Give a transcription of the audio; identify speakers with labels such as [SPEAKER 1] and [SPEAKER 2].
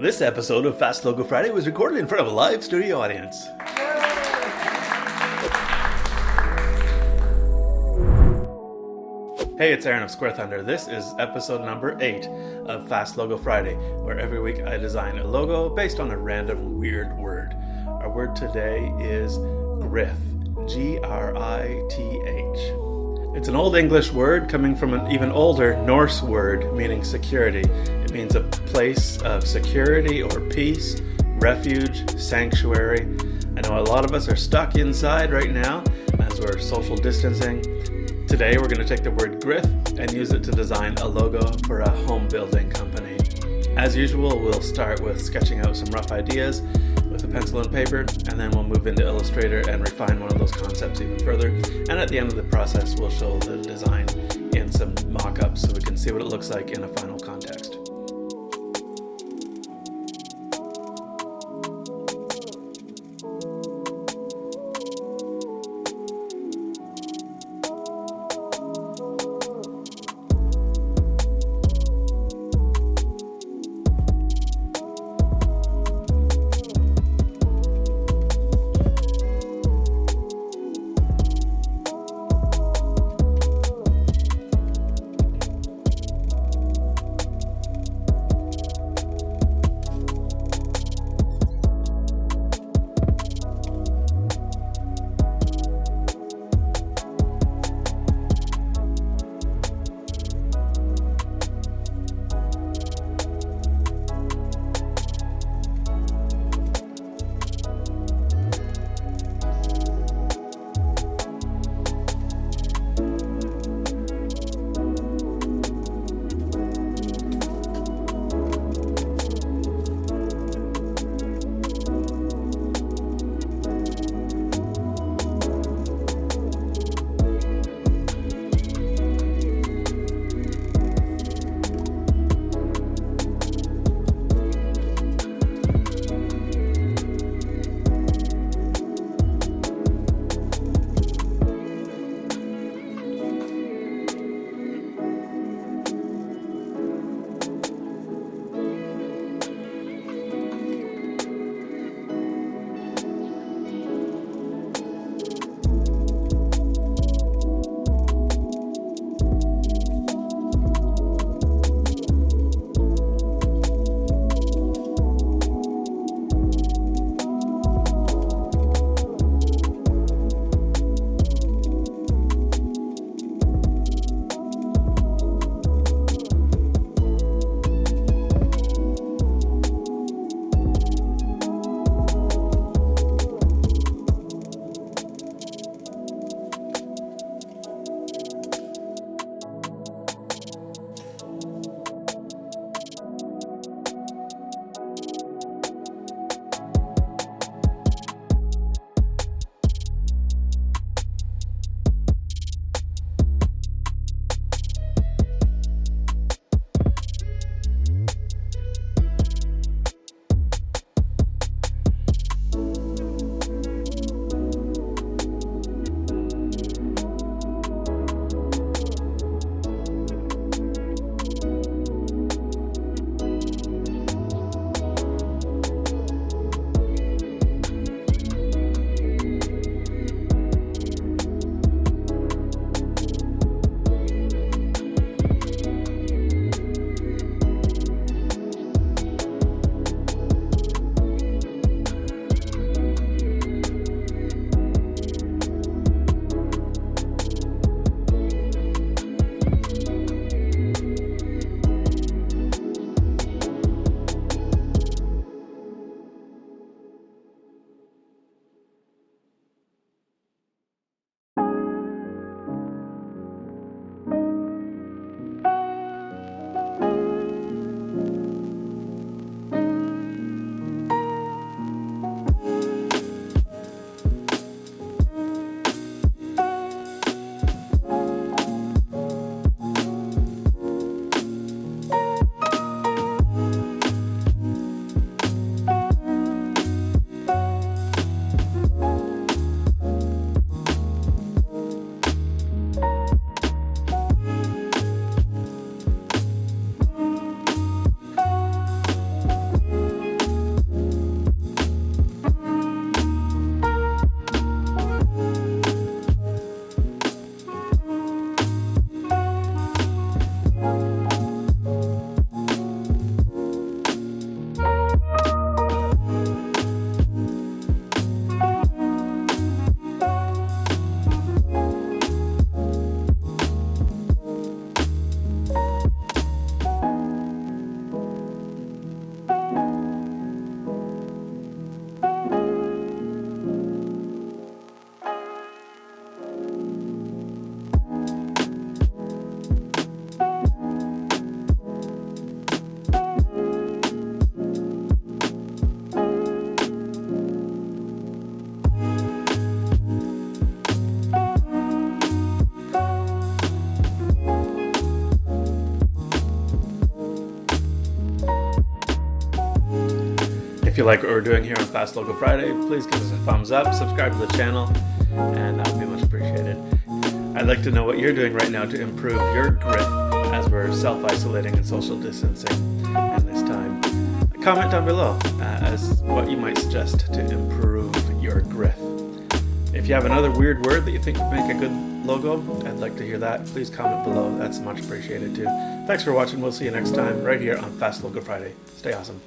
[SPEAKER 1] This episode of Fast Logo Friday was recorded in front of a live studio audience. Hey, it's Aaron of Square Thunder. This is episode number 8 of Fast Logo Friday, where every week I design a logo based on a random weird word. Our word today is GRITH, G-R-I-T-H. It's an Old English word coming from an even older Norse word meaning security. It means a place of security or peace, refuge, sanctuary. I know a lot of us are stuck inside right now as we're social distancing. Today we're going to take the word GRITH and use it to design a logo for a home building company. As usual, we'll start with sketching out some rough ideas with a pencil and paper, and then we'll move into Illustrator and refine one of those concepts even further. And at the end of the process, we'll show the design in some mock-ups so we can see what it looks like in a final context. If you like what we're doing here on Fast Local Friday, please give us a thumbs up, subscribe to the channel, and that would be much appreciated. I'd like to know what you're doing right now to improve your GRITH as we're self-isolating and social distancing in this time. Comment down below as what you might suggest to improve your GRITH. If you have another weird word that you think would make a good logo, I'd like to hear that. Please comment below. That's much appreciated too. Thanks for watching. We'll see you next time right here on Fast Local Friday. Stay awesome.